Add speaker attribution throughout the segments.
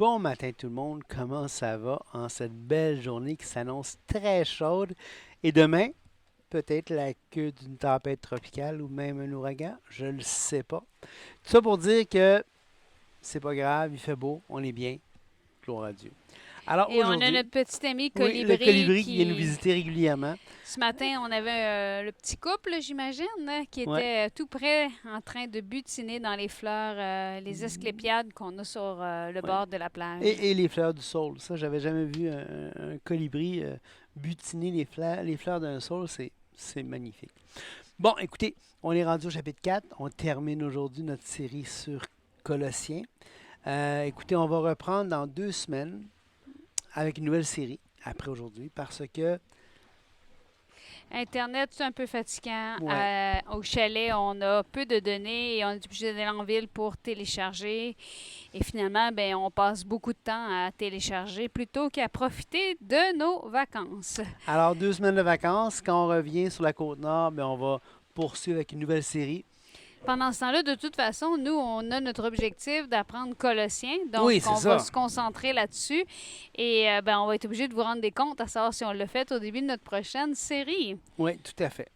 Speaker 1: Bon matin tout le monde, comment ça va en cette belle journée qui s'annonce très chaude et demain, peut-être la queue d'une tempête tropicale ou même un ouragan, je ne le sais pas. Tout ça pour dire que c'est pas grave, il fait beau, on est bien, gloire à Dieu. Alors
Speaker 2: Et on a
Speaker 1: aujourd'hui,
Speaker 2: notre petit ami
Speaker 1: oui, le
Speaker 2: Colibri
Speaker 1: colibri qui vient nous
Speaker 2: qui,
Speaker 1: visiter régulièrement.
Speaker 2: ce matin, on avait le petit couple, j'imagine, hein, qui
Speaker 1: Ouais.
Speaker 2: était tout près en train de butiner dans les fleurs, les esclépiades qu'on a sur le
Speaker 1: Ouais.
Speaker 2: bord de la plage.
Speaker 1: Et les fleurs du saule, ça j'avais jamais vu un colibri butiner les fleurs d'un saule, c'est magnifique. Bon, écoutez, on est rendu au chapitre 4. On termine aujourd'hui notre série sur Colossiens. Écoutez, on va reprendre dans 2 semaines avec une nouvelle série après aujourd'hui parce que,
Speaker 2: Internet, c'est un peu fatigant.
Speaker 1: ouais,
Speaker 2: Au chalet, on a peu de données et on est obligé d'aller en ville pour télécharger. Et finalement, ben, on passe beaucoup de temps à télécharger plutôt qu'à profiter de nos vacances.
Speaker 1: alors 2 semaines de vacances. Quand on revient sur la côte nord, ben, on va poursuivre avec une nouvelle série.
Speaker 2: Pendant ce temps-là, de toute façon, nous, on a notre objectif d'apprendre Colossiens. Donc,
Speaker 1: Oui, c'est
Speaker 2: on va
Speaker 1: ça.
Speaker 2: se concentrer là-dessus. Et ben, on va être obligé de vous rendre des comptes à savoir si on l'a fait au début de notre prochaine série.
Speaker 1: Oui, tout à fait.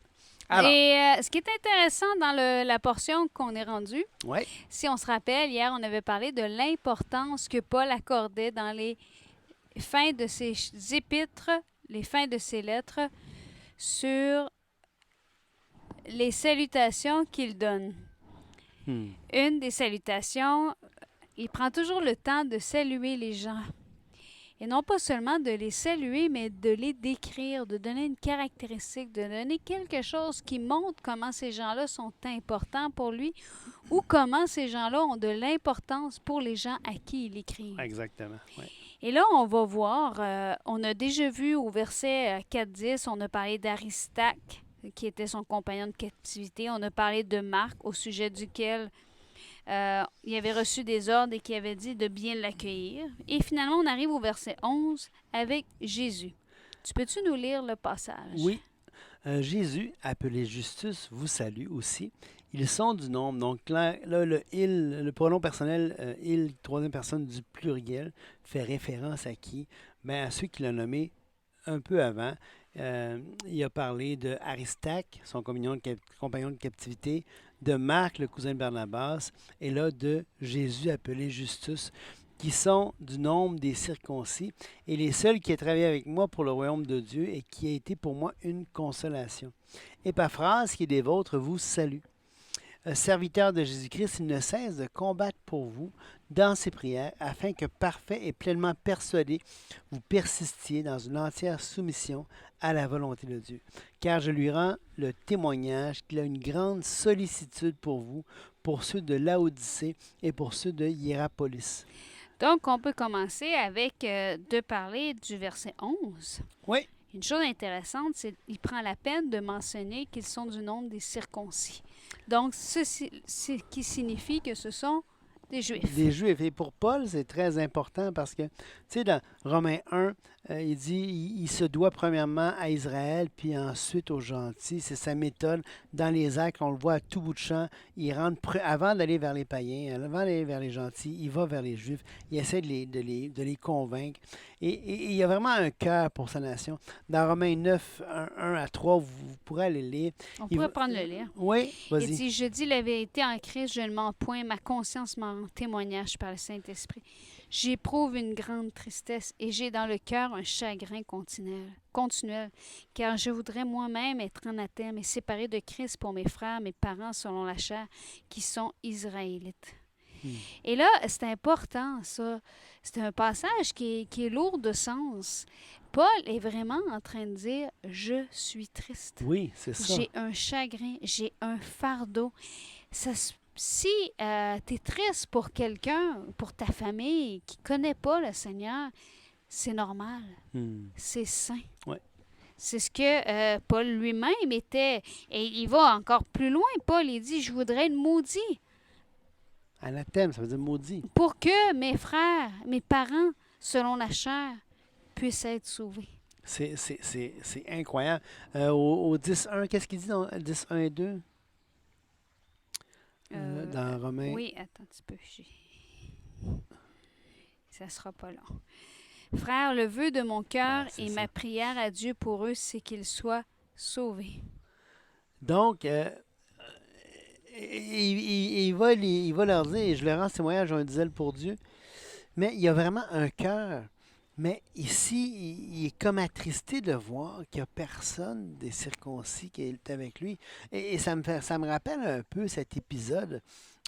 Speaker 1: Alors,
Speaker 2: Et ce qui est intéressant dans la portion qu'on est rendu,
Speaker 1: oui,
Speaker 2: si on se rappelle, hier, on avait parlé de l'importance que Paul accordait dans les fins de ses épîtres, les fins de ses lettres, sur les salutations qu'il donne.
Speaker 1: hmm,
Speaker 2: Une des salutations, il prend toujours le temps de saluer les gens. Et non pas seulement de les saluer, mais de les décrire, de donner une caractéristique, de donner quelque chose qui montre comment ces gens-là sont importants pour lui ou comment ces gens-là ont de l'importance pour les gens à qui il écrit.
Speaker 1: exactement. Oui.
Speaker 2: Et là, on va voir, on a déjà vu au verset 4-10, on a parlé d'Aristarque, qui était son compagnon de captivité. On a parlé de Marc, au sujet duquel il avait reçu des ordres et qui avait dit de bien l'accueillir. Et finalement, on arrive au verset 11 avec Jésus. Tu peux-tu nous lire le passage?
Speaker 1: Oui, Jésus, appelé Justus, vous salue aussi. Ils sont du nombre. Donc là, le il, le pronom personnel il, troisième personne du pluriel, fait référence à qui? Ben, à ceux qu'il a nommés un peu avant. Il a parlé de Aristarque, son compagnon de captivité, de Marc, le cousin de Barnabas, et là de Jésus appelé Justus, qui sont du nombre des circoncis, et les seuls qui aient travaillé avec moi pour le royaume de Dieu et qui a été pour moi une consolation. Épaphrase, qui est des vôtres, vous salue. Serviteur de Jésus-Christ, il ne cesse de combattre pour vous dans ses prières, afin que parfait et pleinement persuadé, vous persistiez dans une entière soumission à la volonté de Dieu. Car je lui rends le témoignage qu'il a une grande sollicitude pour vous, pour ceux de Laodicée et pour ceux de Hiérapolis.
Speaker 2: Donc, on peut commencer avec de parler du verset 11.
Speaker 1: Oui,
Speaker 2: Une chose intéressante, c'est qu'il prend la peine de mentionner qu'ils sont du nombre des circoncis. Donc, ceci qui signifie que ce sont des Juifs.
Speaker 1: des Juifs. Et pour Paul, c'est très important parce que, tu sais, dans Romains 1, il dit il se doit premièrement à Israël, puis ensuite aux gentils. C'est sa méthode. Dans les actes, on le voit à tout bout de champ. Il rentre avant d'aller vers les païens, avant d'aller vers les gentils, il va vers les Juifs. Il essaie de les convaincre. Et il y a vraiment un cœur pour sa nation. Dans Romains 9, 1 à 3, vous pourrez aller le lire.
Speaker 2: On
Speaker 1: Il
Speaker 2: pourrait
Speaker 1: va-
Speaker 2: prendre le lire.
Speaker 1: Oui,
Speaker 2: Il
Speaker 1: vas-y.
Speaker 2: dit, je dis la vérité en Christ, je ne mens point, ma conscience m'en témoignage par le Saint-Esprit. J'éprouve une grande tristesse et j'ai dans le cœur un chagrin continuel, car je voudrais moi-même être anathème et séparé de Christ pour mes frères, mes parents selon la chair, qui sont israélites.
Speaker 1: Hmm.
Speaker 2: Et là, c'est important, ça. C'est un passage qui est lourd de sens. Paul est vraiment en train de dire, je suis triste.
Speaker 1: Oui, c'est ça.
Speaker 2: J'ai un chagrin, j'ai un fardeau. Si tu es triste pour quelqu'un, pour ta famille qui ne connaît pas le Seigneur, c'est normal,
Speaker 1: Hmm.
Speaker 2: c'est sain.
Speaker 1: Ouais.
Speaker 2: C'est ce que Paul lui-même était. Et il va encore plus loin. Paul, il dit, je voudrais être maudit
Speaker 1: Anathème, ça veut dire maudit.
Speaker 2: pour que mes frères, mes parents, selon la chair, puissent être sauvés.
Speaker 1: C'est incroyable. Au 10.1, qu'est-ce qu'il dit dans 10.1 et 2
Speaker 2: Euh,
Speaker 1: dans Romains?
Speaker 2: oui, attends un petit peu. Ça ne sera pas long. Frère, le vœu de mon cœur
Speaker 1: c'est
Speaker 2: et
Speaker 1: ça.
Speaker 2: ma prière à Dieu pour eux, c'est qu'ils soient sauvés.
Speaker 1: Donc, il va leur dire, et je leur rends ce témoignage, j'ai un zèle pour Dieu, mais il y a vraiment un cœur. Mais ici, il est comme attristé de voir qu'il n'y a personne des circoncis qui est avec lui. Et ça me rappelle un peu cet épisode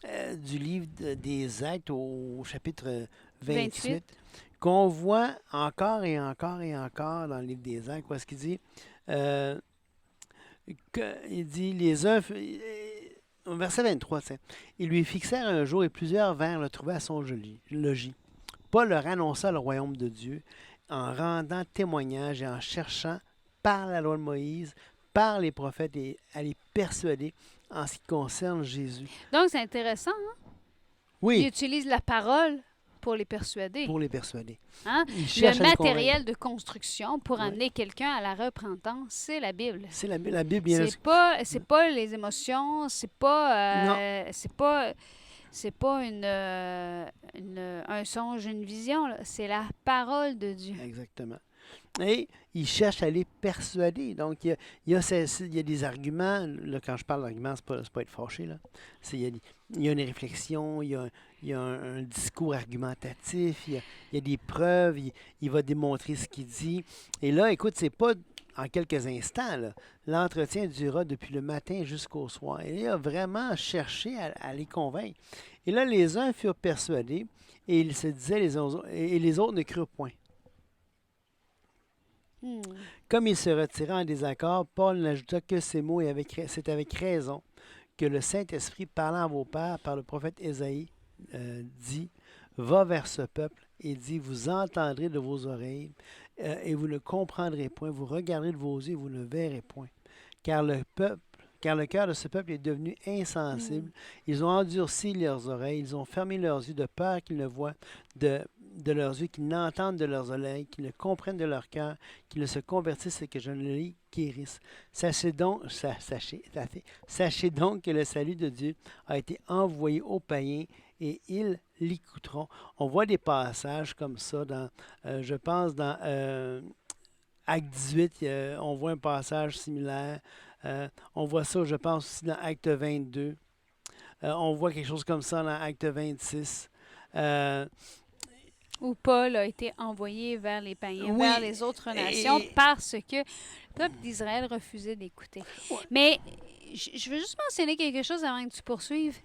Speaker 1: du livre des Actes au chapitre
Speaker 2: 28.
Speaker 1: 28, qu'on voit encore et encore et encore dans le livre des Actes, où est-ce qu'il dit, euh, il dit, les uns, au verset 23, tiens, ils lui fixèrent un jour et plusieurs vinrent le trouver à son logis. Paul leur annonça le royaume de Dieu en rendant témoignage et en cherchant par la loi de Moïse, par les prophètes, et à les persuader en ce qui concerne Jésus.
Speaker 2: Donc, c'est intéressant. Il
Speaker 1: Oui,
Speaker 2: utilise la parole pour les persuader.
Speaker 1: pour les persuader.
Speaker 2: Hein?
Speaker 1: Il
Speaker 2: Le
Speaker 1: cherche à les
Speaker 2: matériel de construction pour
Speaker 1: Oui.
Speaker 2: amener quelqu'un à la repentance, c'est la Bible.
Speaker 1: C'est la Bible, bien
Speaker 2: C'est pas les émotions, c'est pas un songe, une vision, là. C'est la parole de Dieu.
Speaker 1: Exactement. Et il cherche à les persuader. Donc, il y a des arguments. Là, quand je parle d'arguments, c'est pas être fâché. Là. Il y a une réflexion, il y a un discours argumentatif, il y a des preuves, il va démontrer ce qu'il dit. Et là, écoute, c'est pas en quelques instants. Là. L'entretien durera depuis le matin jusqu'au soir. Et il a vraiment cherché à les convaincre. Et là, les uns furent persuadés et ils se disaient et les autres ne crurent point.
Speaker 2: Hmm.
Speaker 1: Comme il se retira en désaccord, Paul n'ajouta que ces mots et c'est avec raison que le Saint-Esprit, parlant à vos pères par le prophète Ésaïe, dit, va vers ce peuple et dit, vous entendrez de vos oreilles et vous ne comprendrez point, vous regarderez de vos yeux et vous ne verrez point. Car le cœur de ce peuple est devenu insensible. Ils ont endurci leurs oreilles, ils ont fermé leurs yeux de peur qu'ils ne voient de leurs yeux, qu'ils n'entendent de leurs oreilles, qu'ils ne comprennent de leur cœur, qu'ils ne se convertissent et que je ne les guérisse. Sachez donc que le salut de Dieu a été envoyé aux païens et ils l'écouteront. On voit des passages comme ça je pense, dans Acte 18, on voit un passage similaire. On voit ça, je pense, aussi dans Acte 22. On voit quelque chose comme ça dans Acte 26.
Speaker 2: Où Paul a été envoyé vers les païens,
Speaker 1: Oui,
Speaker 2: vers les autres nations, parce que le peuple d'Israël refusait d'écouter.
Speaker 1: Ouais.
Speaker 2: Mais je veux juste mentionner quelque chose avant que tu poursuives.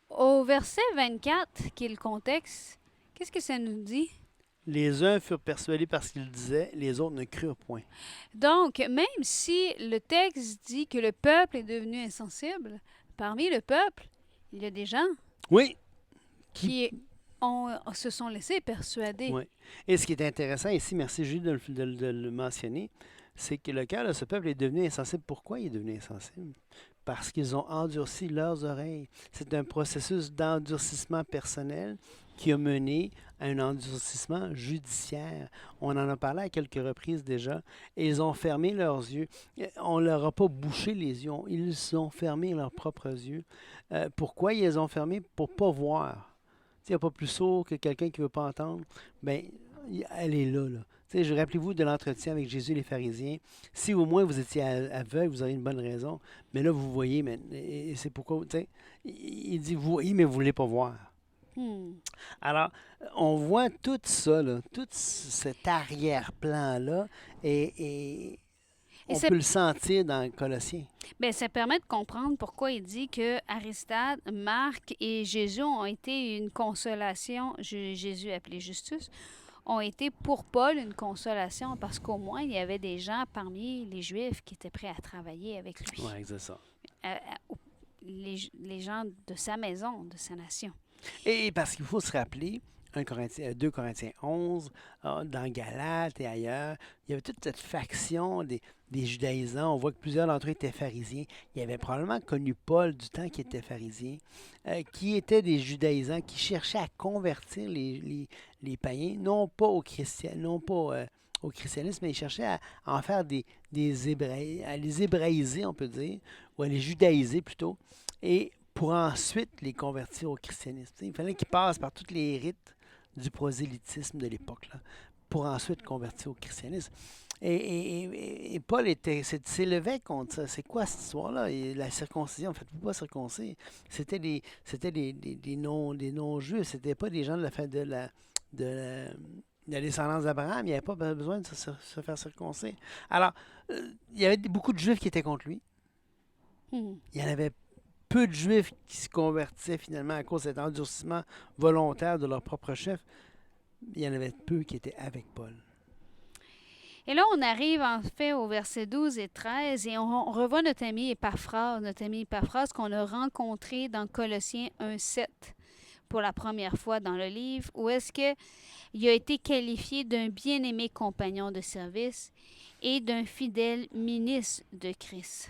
Speaker 2: Au verset 24, qui est le contexte, qu'est-ce que ça nous dit?
Speaker 1: Les uns furent persuadés parce qu'ils disaient, les autres ne crurent point.
Speaker 2: Donc, même si le texte dit que le peuple est devenu insensible, parmi le peuple, il y a des gens
Speaker 1: Oui.
Speaker 2: qui se sont laissés persuader.
Speaker 1: Oui. Et ce qui est intéressant ici, merci Julie de le mentionner, c'est que le cœur de ce peuple est devenu insensible. Pourquoi il est devenu insensible? Parce qu'ils ont endurci leurs oreilles. C'est un processus d'endurcissement personnel qui a mené à un endurcissement judiciaire. On en a parlé à quelques reprises déjà. Et ils ont fermé leurs yeux. On ne leur a pas bouché les yeux. Ils ont fermé leurs propres yeux. Pourquoi ils les ont fermés? Pour ne pas voir. Il n'y a pas plus sourd que quelqu'un qui ne veut pas entendre. Bien, elle est là. Rappelez-vous de l'entretien avec Jésus et les pharisiens. Si au moins vous étiez aveugle, vous auriez une bonne raison. Mais là, vous voyez, et c'est pourquoi, il dit, vous voyez, mais vous ne voulez pas voir. Alors, on voit tout ça, là, tout cet arrière-plan-là, et on peut le sentir dans Colossiens.
Speaker 2: Bien, ça permet de comprendre pourquoi il dit que Aristote, Marc et Jésus ont été une consolation, Jésus appelé Justus, ont été pour Paul une consolation parce qu'au moins il y avait des gens parmi les Juifs qui étaient prêts à travailler avec lui.
Speaker 1: Oui, c'est ça.
Speaker 2: Les gens de sa maison, de sa nation.
Speaker 1: Et parce qu'il faut se rappeler, 2 Corinthiens 11, dans Galates et ailleurs, il y avait toute cette faction des judaïsants. On voit que plusieurs d'entre eux étaient pharisiens. Il y avait probablement connu Paul du temps qui était pharisien, qui étaient des judaïsants qui cherchaient à convertir les païens, non pas au christianisme, mais ils cherchaient à en faire des Hébraïs, à les hébraïser, on peut dire, ou à les judaïser plutôt. Et pour ensuite les convertir au christianisme. Il fallait qu'ils passent par tous les rites du prosélytisme de l'époque, là, pour ensuite convertir au christianisme. Et Paul s'élevait contre ça. C'est quoi cette histoire-là? Et la circoncision, en fait, pas circoncis. C'était des non-juifs. C'était pas des gens de la descendance d'Abraham. Il n'y avait pas besoin de se faire circoncer. Alors, il y avait beaucoup de juifs qui étaient contre lui.
Speaker 2: Hmm.
Speaker 1: Il y en avait peu de juifs qui se convertissaient finalement à cause de cet endurcissement volontaire de leur propre chef. Il y en avait peu qui étaient avec Paul.
Speaker 2: Et là, on arrive en fait au verset 12 et 13 et on revoit notre ami Épaphrase qu'on a rencontré dans Colossiens 1,7 pour la première fois dans le livre, où est-ce qu'il a été qualifié d'un bien-aimé compagnon de service et d'un fidèle ministre de Christ.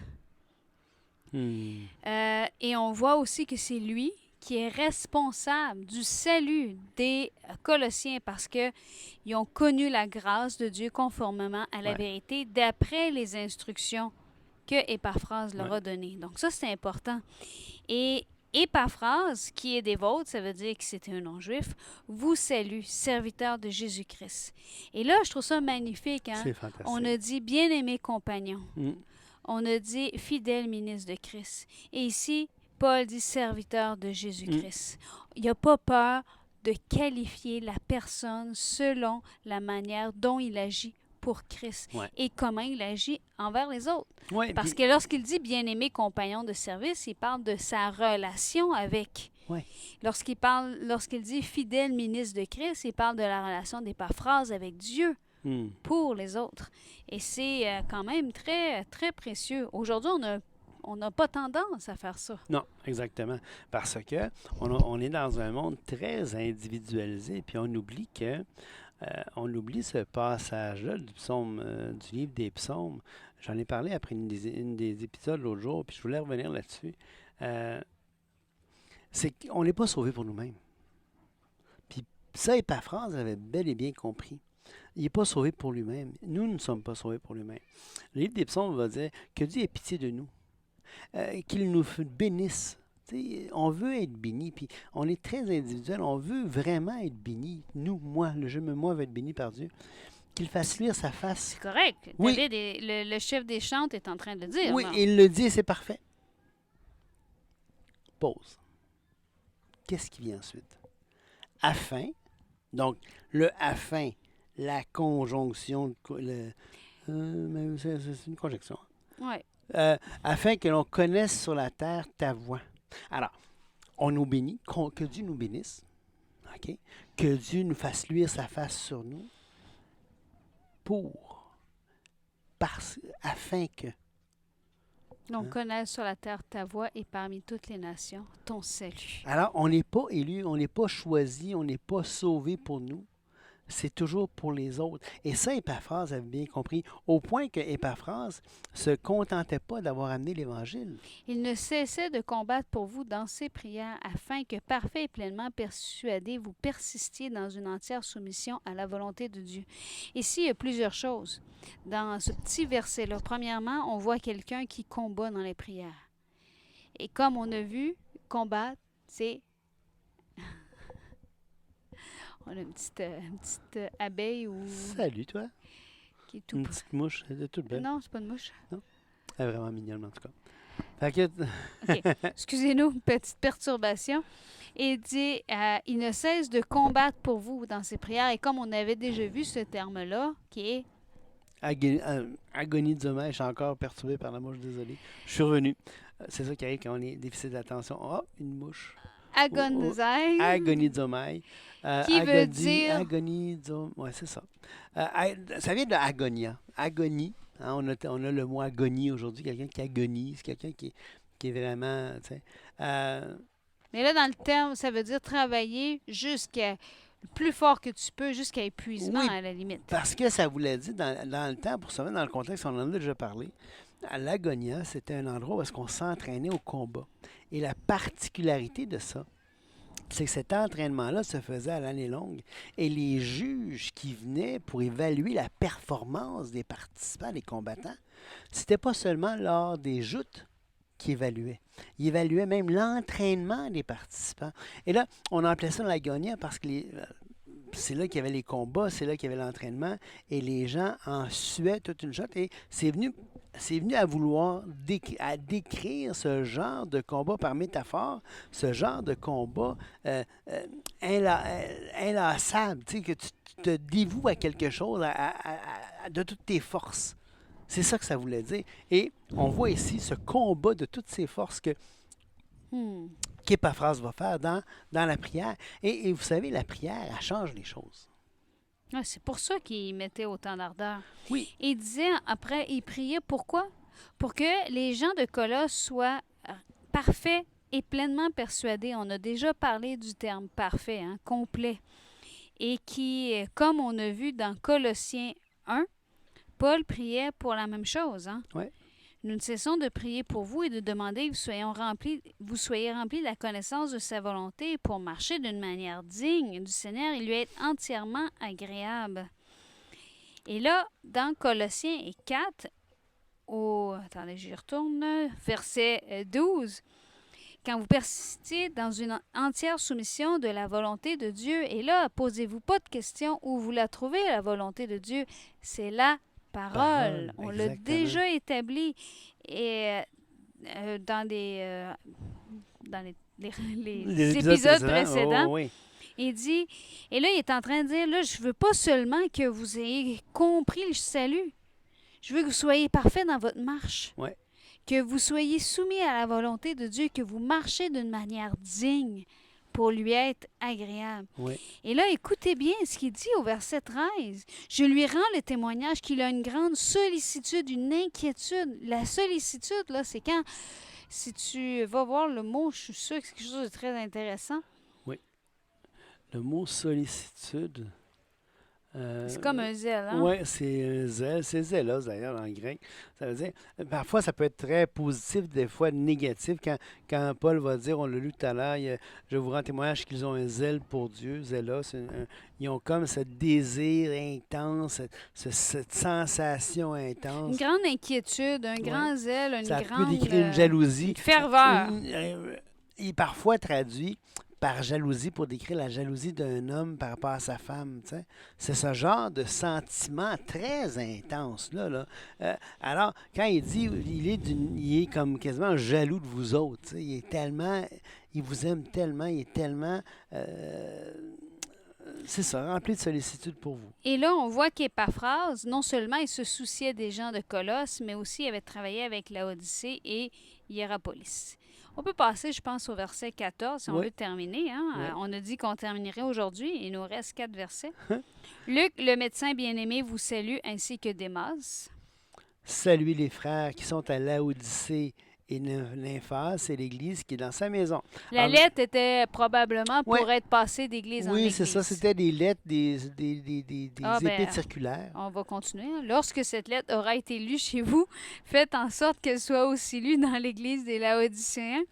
Speaker 2: Et on voit aussi que c'est lui qui est responsable du salut des Colossiens parce qu'ils ont connu la grâce de Dieu conformément à la vérité d'après les instructions que Épaphrase leur a données. Donc ça, c'est important. Et Épaphrase, qui est des vôtres, ça veut dire que c'était un non-juif, vous salue, serviteur de Jésus-Christ. Et là, je trouve ça magnifique. Hein?
Speaker 1: C'est fantastique.
Speaker 2: On a dit bien-aimé compagnon. On a dit fidèle ministre de Christ. Et ici, Paul dit serviteur de Jésus-Christ. Il n'a pas peur de qualifier la personne selon la manière dont il agit pour Christ et comment il agit envers les autres. Parce que lorsqu'il dit bien-aimé compagnon de service, il parle de sa relation avec. Lorsqu'il dit fidèle ministre de Christ, il parle de la relation d'Épaphrase avec Dieu pour les autres. Et c'est quand même très, très précieux. Aujourd'hui, on n'a pas tendance à faire ça.
Speaker 1: Non, exactement. Parce que on est dans un monde très individualisé, puis on oublie ce passage-là du psaume, du livre des psaumes. J'en ai parlé après une des épisodes l'autre jour, puis je voulais revenir là-dessus. C'est qu'on n'est pas sauvé pour nous-mêmes. Puis ça, Épaphrase avait bel et bien compris. Il n'est pas sauvé pour lui-même. Nous ne sommes pas sauvés pour lui-même. Le livre des psaumes va dire que Dieu ait pitié de nous. Qu'il nous bénisse. T'sais, on veut être béni, puis on est très individuel, on veut vraiment être béni. Nous, moi, moi veut être béni par Dieu. Qu'il fasse luire sa face.
Speaker 2: C'est correct.
Speaker 1: Oui.
Speaker 2: David, le chef des chantes est en train de le dire.
Speaker 1: Oui,
Speaker 2: non?
Speaker 1: il le dit, c'est parfait. Pause. Qu'est-ce qui vient ensuite? Afin. Donc, le afin, la conjonction, c'est une conjonction.
Speaker 2: Oui.
Speaker 1: Afin que l'on connaisse sur la terre ta voix. Alors, on nous bénit, que Dieu nous bénisse, okay? Que Dieu nous fasse luire sa face sur nous, afin que...
Speaker 2: Donc, connaisse sur la terre ta voix et parmi toutes les nations ton salut.
Speaker 1: Alors, on n'est pas élu, on n'est pas choisi, on n'est pas sauvé pour nous. C'est toujours pour les autres. Et ça, Épaphrase avait bien compris, au point que Épaphrase ne se contentait pas d'avoir amené l'Évangile.
Speaker 2: Il ne cessait de combattre pour vous dans ses prières, afin que, parfait et pleinement persuadé, vous persistiez dans une entière soumission à la volonté de Dieu. Ici, il y a plusieurs choses. Dans ce petit verset-là, premièrement, on voit quelqu'un qui combat dans les prières. Et comme on a vu, combattre, c'est... On a une petite abeille ou...
Speaker 1: Salut, toi.
Speaker 2: Qui est tout...
Speaker 1: Une petite mouche, elle est toute belle.
Speaker 2: Non, c'est pas une mouche.
Speaker 1: Non? Elle est vraiment mignonne, en tout cas. Fait que...
Speaker 2: OK. Excusez-nous, petite perturbation. Et il dit, il ne cesse de combattre pour vous dans ses prières. Et comme on avait déjà vu ce terme-là, qui est...
Speaker 1: Agonie de sommeil, je suis encore perturbé par la mouche, désolé. Je suis revenu. C'est ça qui arrive quand on est déficit d'attention. Oh, une mouche.
Speaker 2: Agoniser.
Speaker 1: Agonie de sommeil.
Speaker 2: Qui veut dire...
Speaker 1: Agonie de sommeil. Oui, c'est ça. Ça vient de agonia. Agonie. Hein, on a le mot agonie aujourd'hui. Quelqu'un qui agonise. Quelqu'un qui est vraiment...
Speaker 2: Mais là, dans le terme, ça veut dire travailler jusqu'à... plus fort que tu peux, jusqu'à épuisement, à la limite.
Speaker 1: Parce que ça voulait dire, dans le temps, pour se mettre dans le contexte, on en a déjà parlé, à l'Agonia, c'était un endroit où on s'entraînait au combat. Et la particularité de ça, c'est que cet entraînement-là se faisait à l'année longue. Et les juges qui venaient pour évaluer la performance des participants, des combattants, c'était pas seulement lors des joutes qu'il évaluait. Il évaluait même l'entraînement des participants. Et là, on appelait ça l'agonia parce que c'est là qu'il y avait les combats, c'est là qu'il y avait l'entraînement, et les gens en suaient toute une shot. Et c'est venu à vouloir à décrire ce genre de combat par métaphore, ce genre de combat inlassable, tu sais, que tu te dévoues à quelque chose de toutes tes forces. C'est ça que ça voulait dire. Et on voit ici ce combat de toutes ces forces qu'Épaphras va faire dans la prière. Et vous savez, la prière, elle change les choses.
Speaker 2: Ah, c'est pour ça qu'il mettait autant d'ardeur.
Speaker 1: Oui.
Speaker 2: Il disait, après, il priait pourquoi? Pour que les gens de Colosse soient parfaits et pleinement persuadés. On a déjà parlé du terme parfait, hein, complet. Et qui, comme on a vu dans Colossiens 1, Paul priait pour la même chose. Hein?
Speaker 1: Oui.
Speaker 2: Nous ne cessons de prier pour vous et de demander que vous soyez remplis de la connaissance de sa volonté pour marcher d'une manière digne du Seigneur et lui être entièrement agréable. Et là, dans Colossiens 4, attendez, j'y retourne, verset 12, quand vous persistiez dans une entière soumission de la volonté de Dieu, et là, posez-vous pas de questions où vous la trouvez, la volonté de Dieu. C'est la parole. On l'a déjà établi. Et dans les épisodes précédents,
Speaker 1: oui.
Speaker 2: il dit, et là, il est en train de dire, là, je veux pas seulement que vous ayez compris le salut, je veux que vous soyez parfaits dans votre marche.
Speaker 1: Oui.
Speaker 2: Que vous soyez soumis à la volonté de Dieu, que vous marchez d'une manière digne pour lui être agréable.
Speaker 1: Oui.
Speaker 2: Et là, écoutez bien ce qu'il dit au verset 13. Je lui rends le témoignage qu'il a une grande sollicitude, une inquiétude. La sollicitude, là, c'est quand, si tu vas voir le mot, je suis sûre que c'est quelque chose de très intéressant.
Speaker 1: Oui. Le mot sollicitude...
Speaker 2: c'est comme un zèle, hein?
Speaker 1: Oui, c'est un zèle. C'est zélos, d'ailleurs, en grec. Ça veut dire, parfois, ça peut être très positif, des fois négatif. Quand Paul va dire, on l'a lu tout à l'heure, je vous rends témoignage qu'ils ont un zèle pour Dieu, zélos. Ils ont comme ce désir intense, cette sensation intense.
Speaker 2: Une grande inquiétude, un grand zèle, une
Speaker 1: ça
Speaker 2: grande...
Speaker 1: peut décrire une jalousie.
Speaker 2: Une ferveur.
Speaker 1: Il est parfois traduit par jalousie pour décrire la jalousie d'un homme par rapport à sa femme. T'sais. C'est ce genre de sentiment très intense là. Alors, quand il dit il est comme quasiment jaloux de vous autres. T'sais. Il vous aime tellement, il est tellement c'est ça, rempli de sollicitude pour vous.
Speaker 2: Et là, on voit qu'Épaphras, non seulement il se souciait des gens de Colosse, mais aussi il avait travaillé avec Laodicée et Hiérapolis. On peut passer, je pense, au verset 14 si on veut terminer. Hein?
Speaker 1: Oui.
Speaker 2: On a dit qu'on terminerait aujourd'hui. Il nous reste 4 versets. Luc, le médecin bien-aimé, vous salue, ainsi que Démas.
Speaker 1: Saluez les frères qui sont à Laodicée et Nymphas, c'est l'Église qui est dans sa maison.
Speaker 2: La lettre était probablement pour être passée d'église en église.
Speaker 1: Oui, c'est ça. C'était des lettres, des épîtres circulaires.
Speaker 2: On va continuer. Lorsque cette lettre aura été lue chez vous, faites en sorte qu'elle soit aussi lue dans l'Église des Laodicéens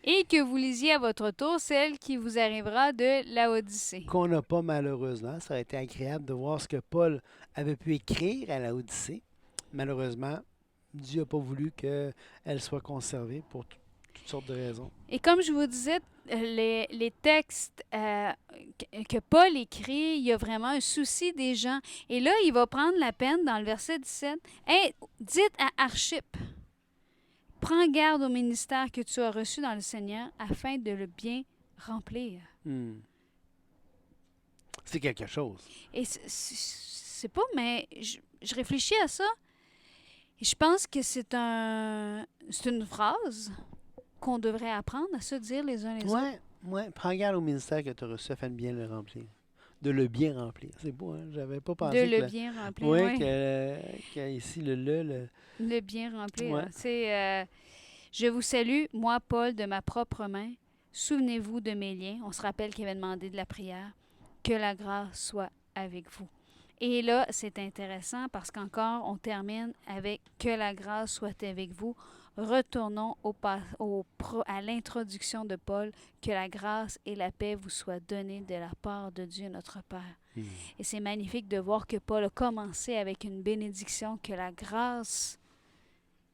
Speaker 2: et que vous lisiez à votre tour celle qui vous arrivera de Laodicée.
Speaker 1: Qu'on n'a pas malheureusement. Ça aurait été agréable de voir ce que Paul avait pu écrire à Laodicée. Malheureusement, Dieu n'a pas voulu qu'elle soit conservée pour toutes sortes de raisons.
Speaker 2: Et comme je vous disais, les textes que Paul écrit, il y a vraiment un souci des gens. Et là, il va prendre la peine dans le verset 17. « Hey, dites à Archippe, prends garde au ministère que tu as reçu dans le Seigneur afin de le bien remplir. »
Speaker 1: C'est quelque chose.
Speaker 2: Et c'est pas, mais je réfléchis à ça. Et je pense que c'est une phrase qu'on devrait apprendre à se dire les uns les autres.
Speaker 1: Oui, prends garde au ministère que tu as reçu afin de bien le remplir. De le bien remplir. C'est beau, hein? J'avais pas pensé.
Speaker 2: De le bien remplir,
Speaker 1: oui. Qu'ici,
Speaker 2: le bien remplir.
Speaker 1: Ouais.
Speaker 2: C'est je vous salue, moi, Paul, de ma propre main. Souvenez-vous de mes liens. On se rappelle qu'il avait demandé de la prière. Que la grâce soit avec vous. Et là, c'est intéressant parce qu'encore, on termine avec « Que la grâce soit avec vous ». Retournons à l'introduction de Paul. « Que la grâce et la paix vous soient données de la part de Dieu notre Père ». Et c'est magnifique de voir que Paul a commencé avec une bénédiction, que la grâce,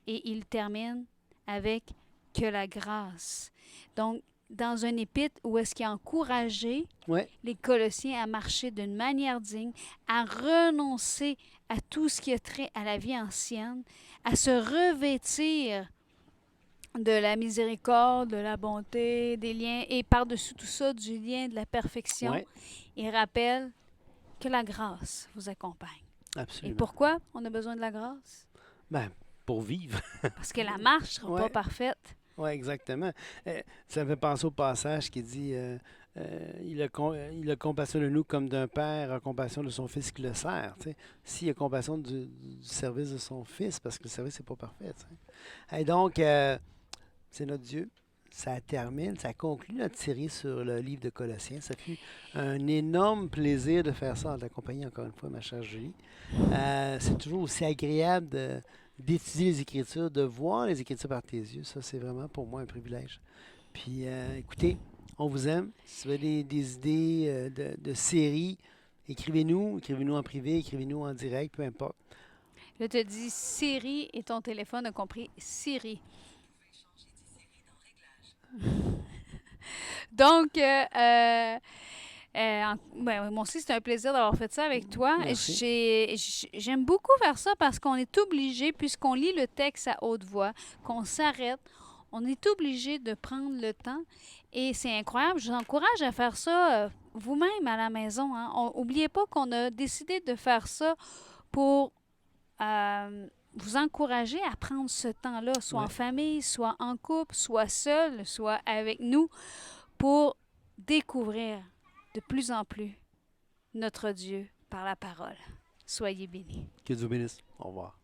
Speaker 2: et il termine avec que la grâce. Donc, dans un épître où est-ce qu'il a encouragé
Speaker 1: Ouais.
Speaker 2: les Colossiens à marcher d'une manière digne, à renoncer à tout ce qui a trait à la vie ancienne, à se revêtir de la miséricorde, de la bonté, des liens, et par-dessus tout ça, du lien de la perfection.
Speaker 1: Ouais.
Speaker 2: Il rappelle que la grâce vous accompagne. Et
Speaker 1: Absolument.
Speaker 2: pourquoi on a besoin de la grâce?
Speaker 1: Ben, pour vivre.
Speaker 2: Parce que la marche ne sera
Speaker 1: Ouais.
Speaker 2: pas parfaite.
Speaker 1: Oui, exactement. Ça me fait penser au passage qui dit il a compassion de nous comme d'un père a compassion de son fils qui le sert. Tu sais. S'il a compassion du service de son fils, parce que le service n'est pas parfait. Tu sais. Et donc, c'est notre Dieu. Ça termine, ça conclut notre série sur le livre de Colossiens. Ça fut un énorme plaisir de faire ça en ta compagnie, encore une fois, ma chère Julie. C'est toujours aussi agréable d'étudier les Écritures, de voir les Écritures par tes yeux. Ça, c'est vraiment pour moi un privilège. Puis, écoutez, on vous aime. Si vous avez des idées de séries, écrivez-nous en privé, écrivez-nous en direct, peu importe.
Speaker 2: Là, tu dis Siri et ton téléphone a compris Siri. Donc, moi aussi, c'est un plaisir d'avoir fait ça avec toi.
Speaker 1: Merci.
Speaker 2: J'aime beaucoup faire ça parce qu'on est obligé, puisqu'on lit le texte à haute voix, qu'on s'arrête, on est obligé de prendre le temps. Et c'est incroyable. Je vous encourage à faire ça vous-même à la maison. N'oubliez pas qu'on a décidé de faire ça pour vous encourager à prendre ce temps-là, soit en famille, soit en couple, soit seul, soit avec nous, pour découvrir de plus en plus notre Dieu par la parole. Soyez bénis.
Speaker 1: Que Dieu vous bénisse. Au revoir.